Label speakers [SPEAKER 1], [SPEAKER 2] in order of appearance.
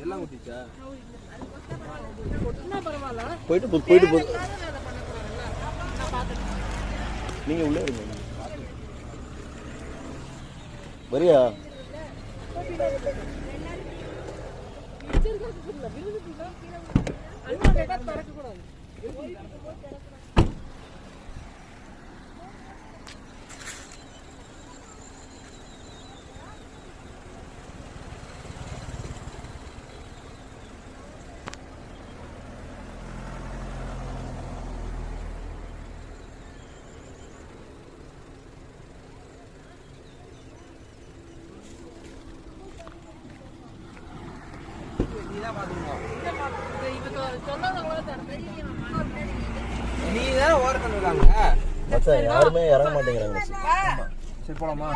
[SPEAKER 1] எல்லாம் ஊத்திச்சா?
[SPEAKER 2] போயிட்டு நீங்க உள்ள இருங்க. வரியா?
[SPEAKER 1] நீதான் ஓரத்தில் இருக்காங்க.
[SPEAKER 2] யாருமே இறங்க மாட்டேங்கிறாங்க.
[SPEAKER 1] சரி போலாமா?